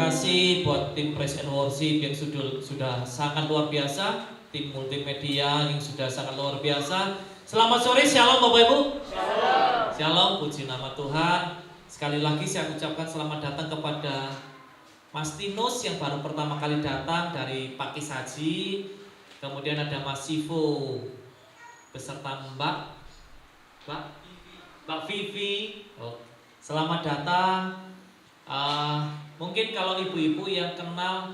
kasih buat tim Praise and Worship yang sudah sangat luar biasa, tim multimedia yang sudah sangat luar biasa. Selamat sore, shalom Bapak Ibu. Shalom. Shalom, puji nama Tuhan. Sekali lagi saya ucapkan selamat datang kepada Mas Tinus yang baru pertama kali datang dari Pakis Haji. Kemudian ada Mas Sivo beserta Mbak Vivi. Selamat datang. Mungkin kalau ibu-ibu yang kenal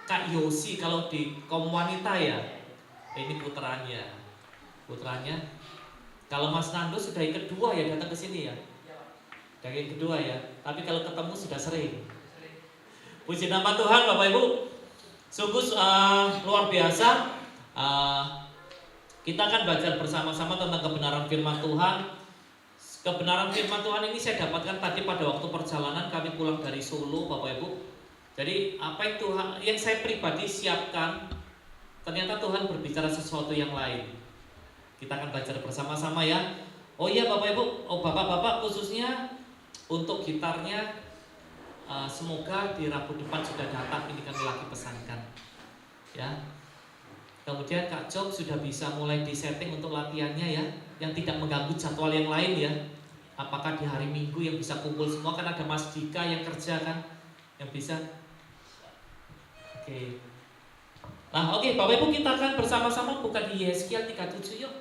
Kak Yosi kalau di kaum wanita ya, ini putranya. Kalau Mas Nando sudah yang kedua ya datang ke sini ya, sudah yang kedua ya. Tapi kalau ketemu sudah sering. Puji nama Tuhan Bapak Ibu. Sungguh luar biasa. Kita akan belajar bersama-sama tentang kebenaran firman Tuhan. Kebenaran firman Tuhan ini saya dapatkan tadi pada waktu perjalanan kami pulang dari Solo, Bapak Ibu. Jadi apa yang Tuhan, yang saya pribadi siapkan, ternyata Tuhan berbicara sesuatu yang lain. Kita akan belajar bersama-sama ya. Oh iya Bapak Ibu, Bapak-bapak khususnya untuk gitarnya, semoga di Rabu depan sudah datang. Ini kami lagi pesankan, ya. Kemudian Kak Jok sudah bisa mulai disetting untuk latihannya ya, yang tidak mengganggu jadwal yang lain ya. Apakah di hari Minggu yang bisa kumpul semua, kan ada Mas Dika yang kerja kan, yang bisa. Oke. Nah oke, Bapak Ibu kita akan bersama-sama buka di Yeskiel 37 yuk.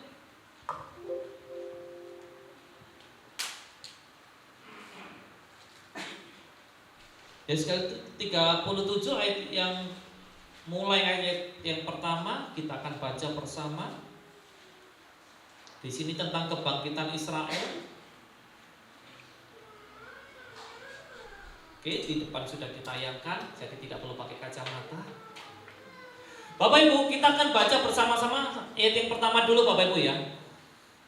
Yeskiel 37 ayat yang mulai ayat yang pertama kita akan baca bersama. Di sini tentang kebangkitan Israel. Oke, di depan sudah ditayangkan, jadi tidak perlu pakai kacamata. Bapak Ibu, kita akan baca bersama-sama ayat yang pertama dulu Bapak Ibu ya.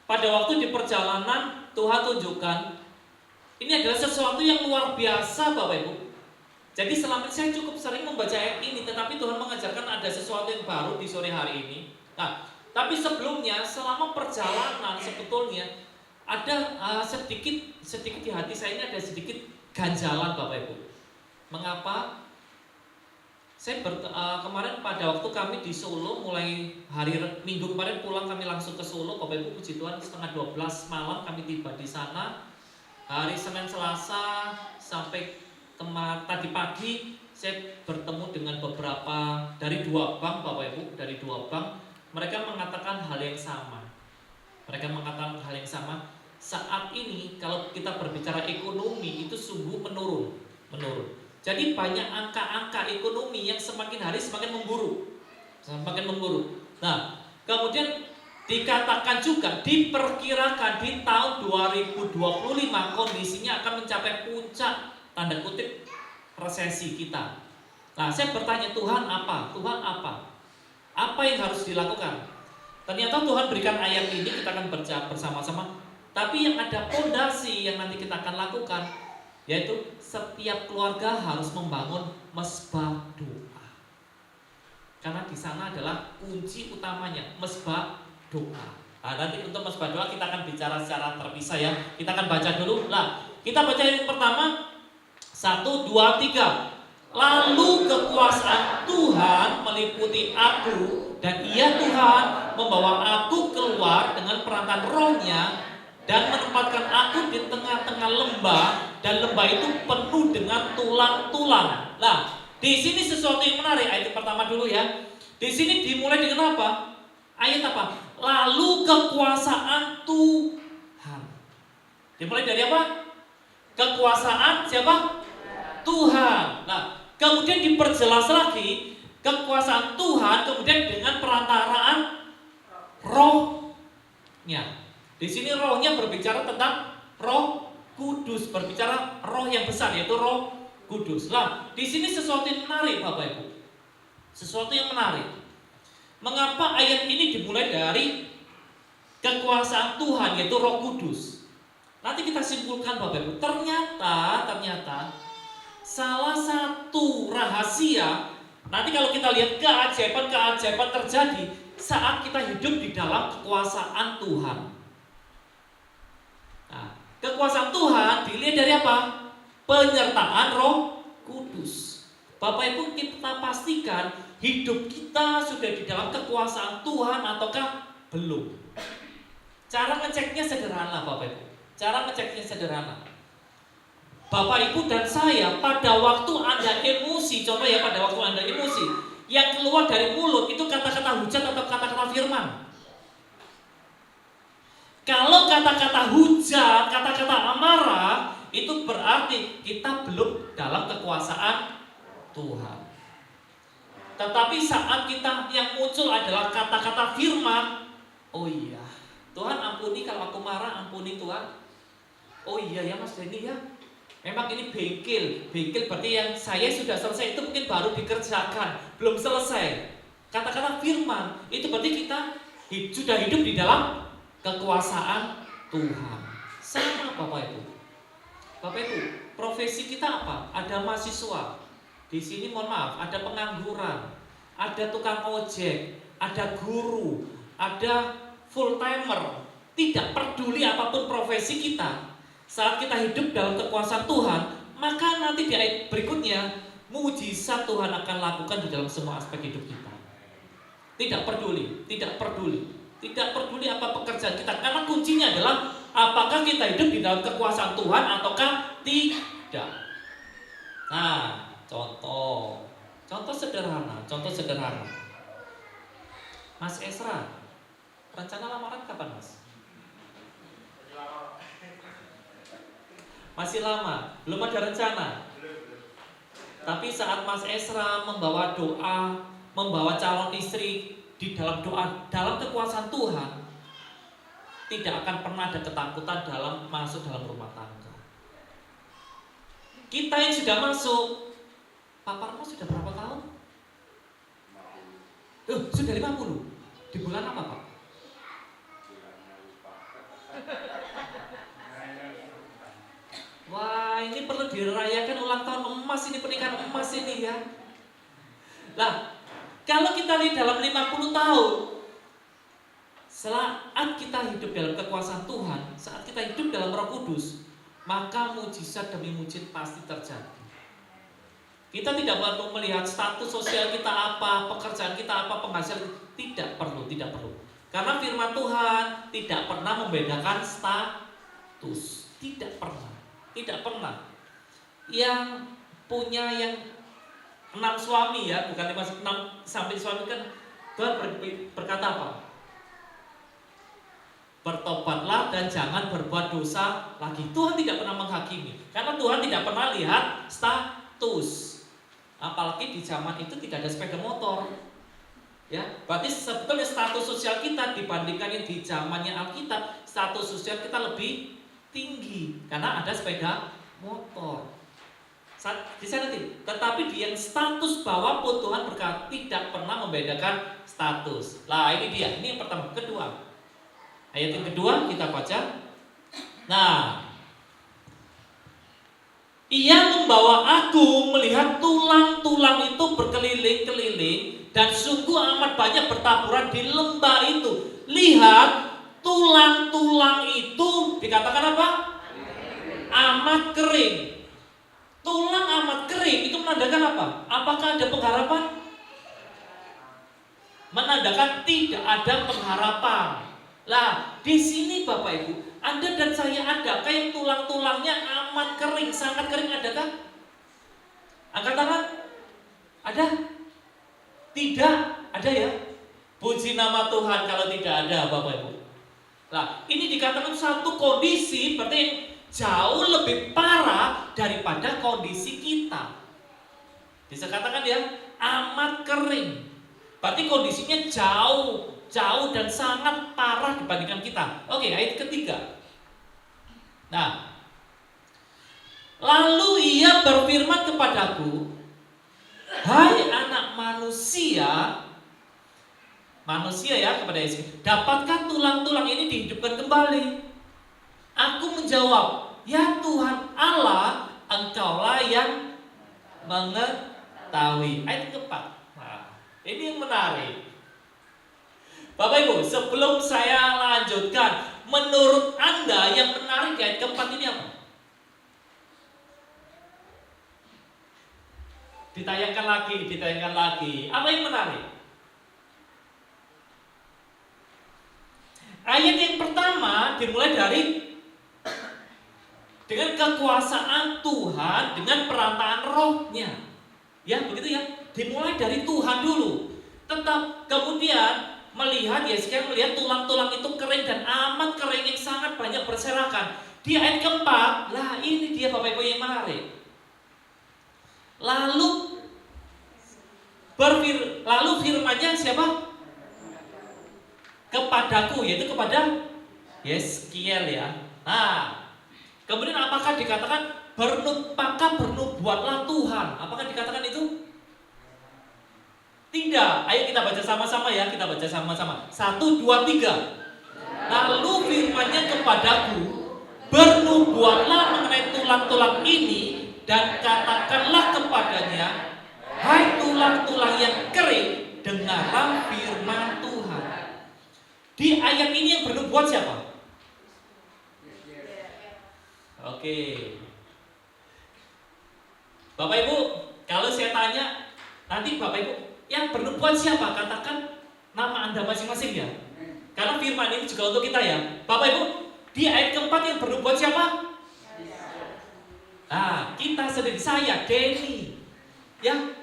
Pada waktu di perjalanan Tuhan tunjukkan, ini adalah sesuatu yang luar biasa Bapak Ibu. Jadi selama ini saya cukup sering membaca ayat ini, tetapi Tuhan mengajarkan ada sesuatu yang baru di sore hari ini. Nah, tapi sebelumnya selama perjalanan sebetulnya ada sedikit di hati saya ini ada sedikit ganjalan Bapak Ibu. Mengapa? Saya kemarin pada waktu kami di Solo, mulai hari Minggu kemarin pulang kami langsung ke Solo Bapak Ibu, puji Tuhan setengah 12 malam kami tiba di sana. Hari Senin Selasa sampai tadi pagi saya bertemu dengan beberapa dari 2 bank Bapak Ibu, dari 2 bank. Mereka mengatakan hal yang sama. Saat ini kalau kita berbicara ekonomi itu sungguh menurun. Jadi banyak angka-angka ekonomi yang semakin hari semakin memburuk. Nah, kemudian dikatakan juga diperkirakan di tahun 2025 kondisinya akan mencapai puncak tanda kutip resesi kita. Nah, saya bertanya Tuhan apa? Apa yang harus dilakukan? Ternyata Tuhan berikan ayat ini, kita akan baca bersama-sama. Tapi yang ada fondasi yang nanti kita akan lakukan, yaitu setiap keluarga harus membangun mesbah doa. Karena di sana adalah kunci utamanya, mesbah doa. Nah, nanti untuk mesbah doa kita akan bicara secara terpisah ya. Kita akan baca dulu. Nah, kita baca yang pertama. 1, 2, 3. Lalu kekuasaan Tuhan meliputi aku, dan Ia Tuhan membawa aku keluar dengan perantaraan Roh-Nya dan menempatkan aku di tengah-tengah lembah, dan lembah itu penuh dengan tulang-tulang. Nah, di sini sesuatu yang menarik. Ayat pertama dulu ya. Di sini dimulai dengan apa? Ayat apa? Lalu kekuasaan Tuhan. Dimulai dari apa? Kekuasaan siapa? Tuhan. Nah, kemudian diperjelas lagi kekuasaan Tuhan kemudian dengan perantaraan Roh-Nya. Di sini Roh-Nya berbicara tentang Roh Kudus, berbicara Roh yang besar yaitu Roh Kudus. Nah, di sini sesuatu yang menarik Bapak Ibu. Sesuatu yang menarik. Mengapa ayat ini dimulai dari kekuasaan Tuhan yaitu Roh Kudus? Nanti kita simpulkan Bapak Ibu. Ternyata salah satu rahasia, nanti kalau kita lihat keajaiban terjadi saat kita hidup di dalam kekuasaan Tuhan. Nah, kekuasaan Tuhan dilihat dari apa? Penyertaan Roh Kudus. Bapak Ibu, kita pastikan hidup kita sudah di dalam kekuasaan Tuhan ataukah belum. Cara ngeceknya sederhana Bapak Ibu. Cara ngeceknya sederhana. Bapak Ibu dan saya pada waktu Anda emosi, contoh ya, pada waktu Anda emosi, yang keluar dari mulut itu kata-kata hujat atau kata-kata firman. Kalau kata-kata hujat, kata-kata amarah, itu berarti kita belum dalam kekuasaan Tuhan. Tetapi saat kita yang muncul adalah kata-kata firman, oh iya, Tuhan ampuni kalau aku marah, ampuni Tuhan. Oh iya ya Mas Denny ya, memang ini bengkel berarti yang saya sudah selesai itu mungkin baru dikerjakan, belum selesai. Kata-kata firman itu berarti kita sudah hidup di dalam kekuasaan Tuhan. Sama Bapak Ibu. Bapak Ibu, profesi kita apa? Ada mahasiswa. Di sini mohon maaf, ada pengangguran, ada tukang ojek, ada guru, ada full timer. Tidak peduli apapun profesi kita, saat kita hidup dalam kekuasaan Tuhan, maka nanti di ayat berikutnya mujizat Tuhan akan lakukan di dalam semua aspek hidup kita. Tidak peduli apa pekerjaan kita, karena kuncinya adalah apakah kita hidup di dalam kekuasaan Tuhan ataukah tidak. Nah, contoh sederhana. Mas Esra, rencana lamaran kapan Mas? Masih lama, belum ada rencana. Tapi saat Mas Esra membawa doa, membawa calon istri di dalam doa, dalam kekuasaan Tuhan, tidak akan pernah ada ketakutan dalam masuk dalam rumah tangga. Kita yang sudah masuk, Pak Parmo sudah berapa tahun? Sudah 50. Di bulan apa Pak? Wah, ini perlu dirayakan ulang tahun emas ini, pernikahan emas ini ya. Nah, kalau kita lihat dalam 50 tahun, saat kita hidup dalam kekuasaan Tuhan, saat kita hidup dalam Roh Kudus, maka mujizat demi mujizat pasti terjadi. Kita tidak perlu melihat status sosial kita apa, pekerjaan kita apa, penghasilan, tidak perlu. Karena firman Tuhan tidak pernah membedakan status, tidak pernah. Yang punya yang 6 suami ya, bukan 6 sampai suami kan Tuhan berkata apa? Bertobatlah dan jangan berbuat dosa lagi. Tuhan tidak pernah menghakimi, karena Tuhan tidak pernah lihat status. Apalagi di zaman itu tidak ada sepeda motor. Ya, berarti sebetulnya status sosial kita dibandingkan yang di zamannya Alkitab, status sosial kita lebih tinggi karena ada sepeda motor. Di sana tetapi di yang status bawah pun Tuhan berkata tidak pernah membedakan status. Lah ini dia, ini yang pertama. Kedua, ayat yang kedua kita baca. Nah, ia membawa aku melihat tulang-tulang itu berkeliling-keliling dan sungguh amat banyak bertaburan di lembah itu. Lihat, tulang-tulang itu dikatakan apa? Amat kering. Tulang amat kering itu menandakan apa? Apakah ada pengharapan? Menandakan tidak ada pengharapan. Lah, di sini Bapak Ibu, Anda dan saya ada kayak tulang-tulangnya amat kering, sangat kering, adakah? Angkat tangan. Ada? Tidak ada ya? Puji nama Tuhan kalau tidak ada Bapak Ibu. Nah, ini dikatakan satu kondisi berarti yang jauh lebih parah daripada kondisi kita. Bisa katakan ya, amat kering. Berarti kondisinya jauh dan sangat parah dibandingkan kita. Oke, ayat ketiga. Nah, lalu ia berfirman kepadaku, hai anak manusia ya kepada Yesus, dapatkah tulang-tulang ini dihidupkan kembali? Aku menjawab, ya Tuhan Allah, Engkaulah yang mengetahui. Ayat keempat. Nah, ini yang menarik. Bapak Ibu, sebelum saya lanjutkan, menurut Anda yang menarik di ayat keempat ini apa? Ditayangkan lagi. Apa yang menarik? Ayat yang pertama dimulai dari dengan kekuasaan Tuhan, dengan perantaraan rohnya. Ya, begitu ya. Dimulai dari Tuhan dulu. Tetap kemudian Yeskiel melihat tulang-tulang itu kering dan amat kering yang sangat banyak berserakan. Di ayat keempat, lah ini dia Bapak Ibu yang menarik. Lalu firman-Nya siapa? Kepadaku, yaitu kepada Yeskiel ya. Nah, kemudian apakah dikatakan bernubuatlah Tuhan? Apakah dikatakan itu? Tidak. Ayo kita baca sama-sama ya. Kita baca sama-sama. 1, 2, 3. Lalu firman-Nya kepadaku, bernubuatlah mengenai tulang-tulang ini dan katakanlah kepadanya, hai tulang-tulang yang kering, dengarlah firman Tuhan. Di ayat ini yang bernubuat siapa? Oke. Bapak Ibu, kalau saya tanya, nanti Bapak Ibu, yang bernubuat siapa? Katakan nama Anda masing-masing ya. Karena firman ini juga untuk kita ya. Bapak Ibu, di ayat keempat yang bernubuat siapa? Nah, kita sendiri, saya, Denny. Ya.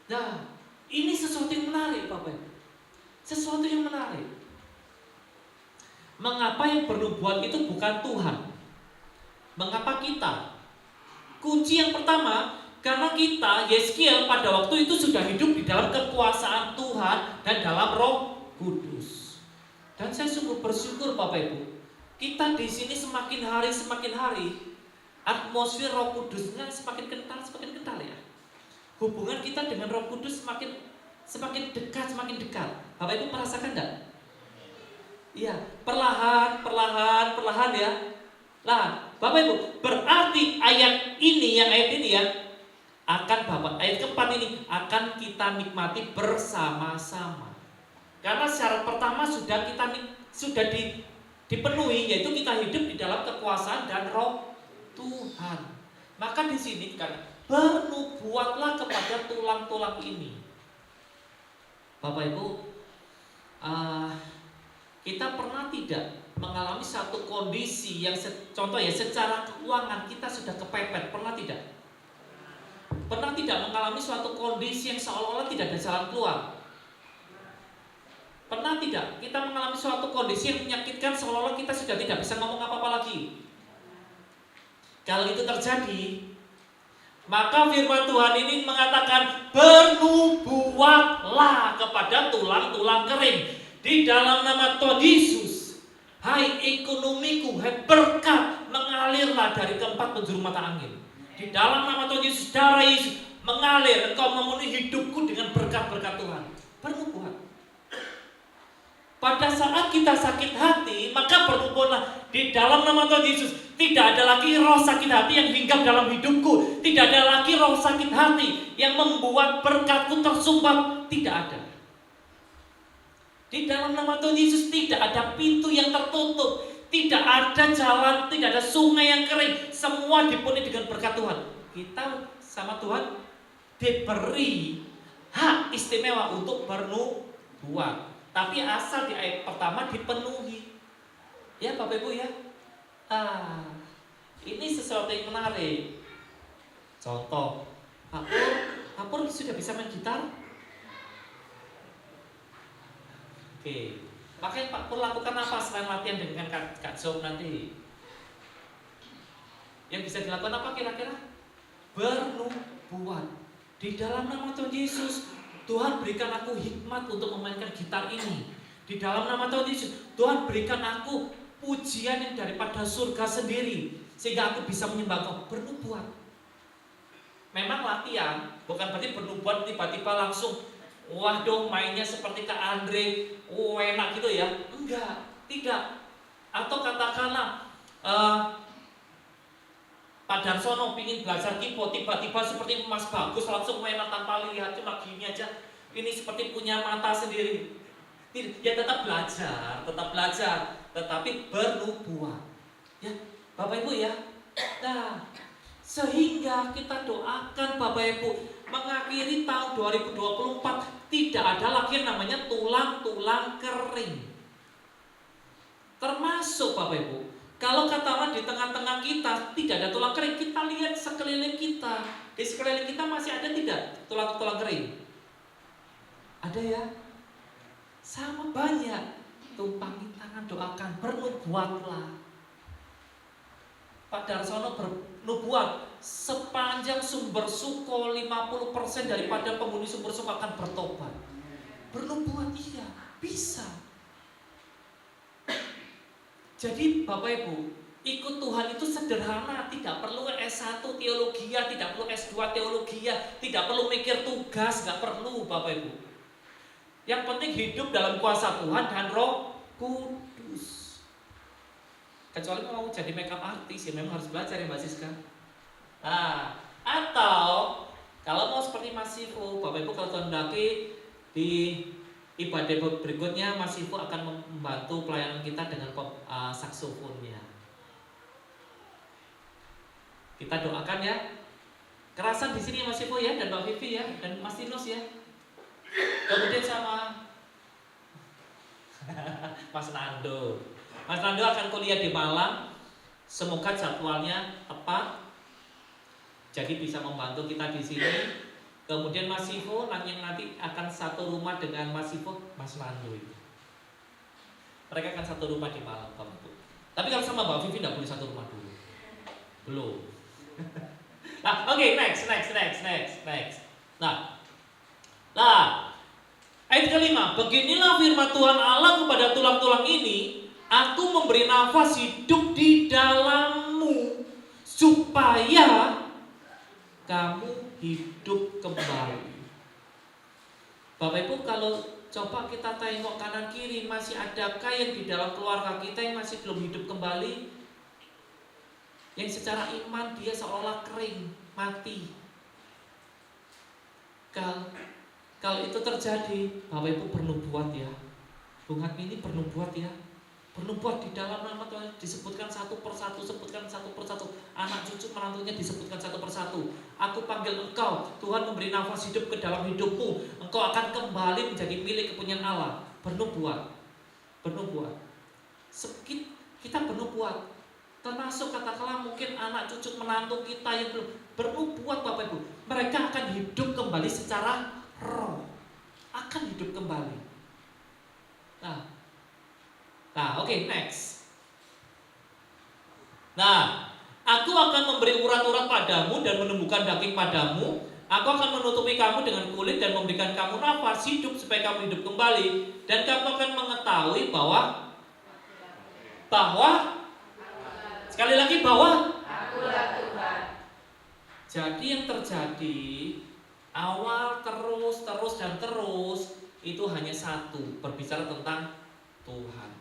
Nah, ini sesuatu yang menarik Bapak Ibu. Sesuatu yang menarik. Mengapa yang bernubuat itu bukan Tuhan? Mengapa kita? Kunci yang pertama, karena kita, Yeskiel pada waktu itu sudah hidup di dalam kekuasaan Tuhan dan dalam Roh Kudus. Dan saya sungguh bersyukur Bapak Ibu, kita di sini semakin hari atmosfer Roh Kudusnya semakin kental ya. Hubungan kita dengan Roh Kudus semakin dekat. Bapak Ibu merasakan enggak? Iya, perlahan ya. Nah, Bapak Ibu, berarti ayat ini ya, ayat keempat ini akan kita nikmati bersama-sama. Karena syarat pertama sudah dipenuhi, yaitu kita hidup di dalam kekuasaan dan Roh Tuhan. Maka di sini kan bernubuatlah kepada tulang-tulang ini. Bapak Ibu, kita pernah tidak mengalami satu kondisi yang contoh ya, secara keuangan kita sudah kepepet, pernah tidak? Pernah tidak mengalami suatu kondisi yang seolah-olah tidak ada jalan keluar? Pernah tidak kita mengalami suatu kondisi yang menyakitkan seolah-olah kita sudah tidak bisa ngomong apa-apa lagi? Kalau itu terjadi, maka firman Tuhan ini mengatakan, bernubuatlah kepada tulang-tulang kering di dalam nama Tuhan Yesus. Hai ekonomiku, hai berkat mengalirlah dari keempat penjuru mata angin. Di dalam nama Tuhan Yesus, darah Yesus mengalir, engkau memenuhi hidupku dengan berkat-berkat Tuhan. Bernubuat. Pada saat kita sakit hati, maka bernubuatlah di dalam nama Tuhan Yesus. Tidak ada lagi roh sakit hati yang hinggap dalam hidupku. Tidak ada lagi roh sakit hati yang membuat berkatku tersumbat. Tidak ada. Di dalam nama Tuhan Yesus tidak ada pintu yang tertutup, tidak ada jalan, tidak ada sungai yang kering. Semua dipenuhi dengan berkat Tuhan. Kita sama Tuhan diberi hak istimewa untuk bernubuat. Tapi asal di ayat pertama dipenuhi. Ya Bapak Ibu ya. Ini sesuatu yang menarik. Contoh, Pak Pur sudah bisa main gitar? Oke, makanya Pak Pur lakukan apa selain latihan dengan Kak Job nanti? Yang bisa dilakukan apa kira-kira? Bernubuat. Di dalam nama Tuhan Yesus, Tuhan berikan aku hikmat untuk memainkan gitar ini. Di dalam nama Tuhan Yesus, Tuhan berikan aku pujian yang daripada surga sendiri, sehingga aku bisa menyembah Kau. Bernubuat. Memang latihan, bukan berarti bernubuat tiba-tiba langsung wah dong mainnya seperti Kak Andre, enak gitu ya. Enggak, tidak. Atau katakanlah Pak Darsono pingin belajar keyboard, tiba-tiba seperti Mas Bagus langsung enak tanpa lihat, cuma gini aja. Ini seperti punya mata sendiri. Ya tetap belajar, tetapi bernubuat. Ya, Bapak Ibu ya. Nah, sehingga kita doakan Bapak Ibu, mengakhiri tahun 2024 tidak ada lagi yang namanya tulang-tulang kering. Termasuk Bapak Ibu, kalau katakanlah di tengah-tengah kita tidak ada tulang kering, kita lihat sekeliling kita. Di sekeliling kita masih ada tidak tulang-tulang kering? Ada ya? Sama banyak. Tumpangi tangan, doakan, bernubuatlah. Pak Darsono bernubuat, sepanjang sumber Suko 50% daripada penghuni sumber Suko akan bertobat. Bernubuat iya, bisa. Jadi Bapak Ibu, ikut Tuhan itu sederhana, tidak perlu S1 teologi, tidak perlu S2 teologi, tidak perlu mikir tugas, nggak perlu Bapak Ibu. Yang penting hidup dalam kuasa Tuhan dan Roh Kudus. Kecuali mau jadi makeup artis ya memang harus belajar ya Mbak Siska. Nah, atau kalau mau seperti Mas Sifu, Bapak Ibu kalau Tuhan mendaki di ibadah berikutnya Mas Sifu akan membantu pelayanan kita dengan saksofonnya. Kita doakan ya. Kerasan di sini Mas Sifu ya, dan Mbak Vivi ya, dan Mas Tinus ya. Kemudian sama Mas Nando. Mas Nando akan kuliah di Malang. Semoga jadwalnya tepat. Jadi bisa membantu kita di sini. Kemudian Mas Sifu nanti akan satu rumah dengan Mas Sifu, Mas Nando itu. Mereka akan satu rumah di Malang, Bapak. Tapi kalau sama Mbak Vivi tidak boleh satu rumah dulu. Belum. Nah, oke, next. Nah, ayat kelima, beginilah firman Tuhan Allah kepada tulang-tulang ini, aku memberi nafas hidup di dalammu supaya kamu hidup kembali. Bapak Ibu, kalau coba kita tengok kanan kiri, masih adakah yang di dalam keluarga kita yang masih belum hidup kembali? Yang secara iman dia seolah kering, mati. Kalau itu terjadi, Bapak Ibu bernubuat ya. Bung Hatmi ini bernubuat ya. Bernubuat di dalam nama Tuhan, disebutkan satu persatu, anak cucu menantunya disebutkan satu persatu. Aku panggil engkau, Tuhan memberi nafas hidup ke dalam hidupmu. Engkau akan kembali menjadi milik kepunyaan Allah. Bernubuat. Kita bernubuat. Termasuk katakanlah mungkin anak cucu menantu kita yang belum bernubuat Bapak Ibu. Mereka akan hidup kembali secara roh. Akan hidup kembali. Nah, oke, next. Nah, aku akan memberi urat-urat padamu dan menumbuhkan daging padamu. Aku akan menutupi kamu dengan kulit dan memberikan kamu nafas hidup supaya kamu hidup kembali. Dan kamu akan mengetahui bahwa sekali lagi bahwa Akulah Tuhan. Jadi yang terjadi awal terus itu hanya satu, berbicara tentang Tuhan.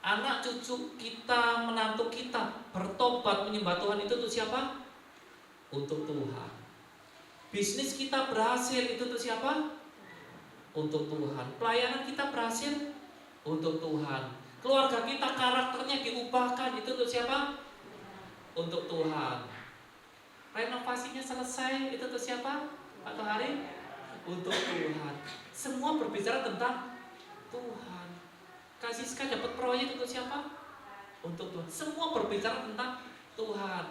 Anak cucu kita, menantu kita bertobat menyembah Tuhan itu untuk siapa? Untuk Tuhan. Bisnis kita berhasil itu untuk siapa? Untuk Tuhan. Pelayanan kita berhasil untuk Tuhan. Keluarga kita karakternya diubahkan itu untuk siapa? Untuk Tuhan. Renovasinya selesai itu untuk siapa? Pak Tohari? Untuk Tuhan. Semua berbicara tentang Tuhan. Kasiska dapat proyek untuk siapa? Untuk Tuhan. Semua berbicara tentang Tuhan.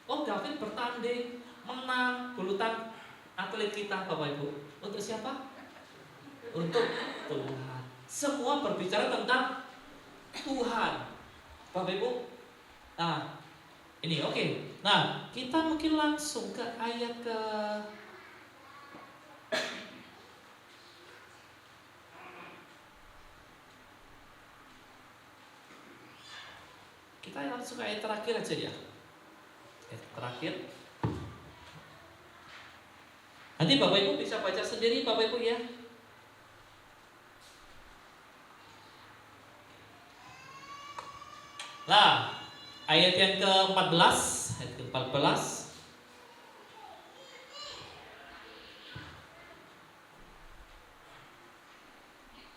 Oh, David bertanding, menang bulu tangkis atlet kita Bapak Ibu. Untuk siapa? Untuk Tuhan. Semua berbicara tentang Tuhan. Bapak Ibu. Nah, ini oke. Nah, kita mungkin langsung ke ayat ke kita langsung ke ayat terakhir aja ya. Ayat terakhir. Nanti Bapak Ibu bisa baca sendiri Bapak Ibu ya. Nah, ayat yang ke-14, ayat ke-14.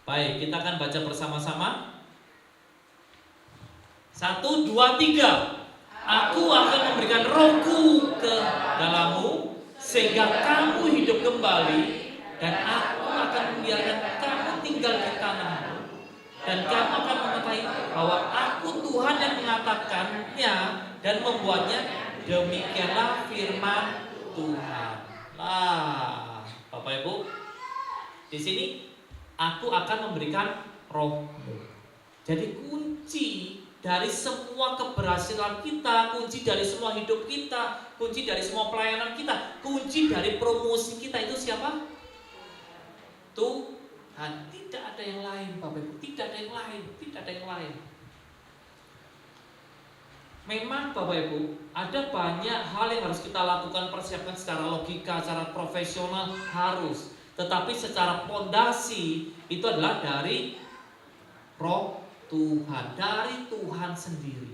Baik, kita akan baca bersama-sama. 1, 2, 3. Aku akan memberikan rohku ke dalammu sehingga kamu hidup kembali, dan aku akan membiarkan kamu tinggal di tanahmu, dan kamu akan mengetahui bahwa aku Tuhan yang mengatakannya dan membuatnya. Demikianlah firman Tuhan. Lah, Bapak Ibu, di sini aku akan memberikan rohmu. Jadi kunci dari semua keberhasilan kita, kunci dari semua hidup kita, kunci dari semua pelayanan kita, kunci dari promosi kita itu siapa? Tuhan. Tidak ada yang lain, Bapak Ibu. Tidak ada yang lain. Tidak ada yang lain. Memang Bapak Ibu, ada banyak hal yang harus kita lakukan, persiapkan secara logika, secara profesional harus. Tetapi secara fondasi itu adalah dari Roh Tuhan, dari Tuhan sendiri.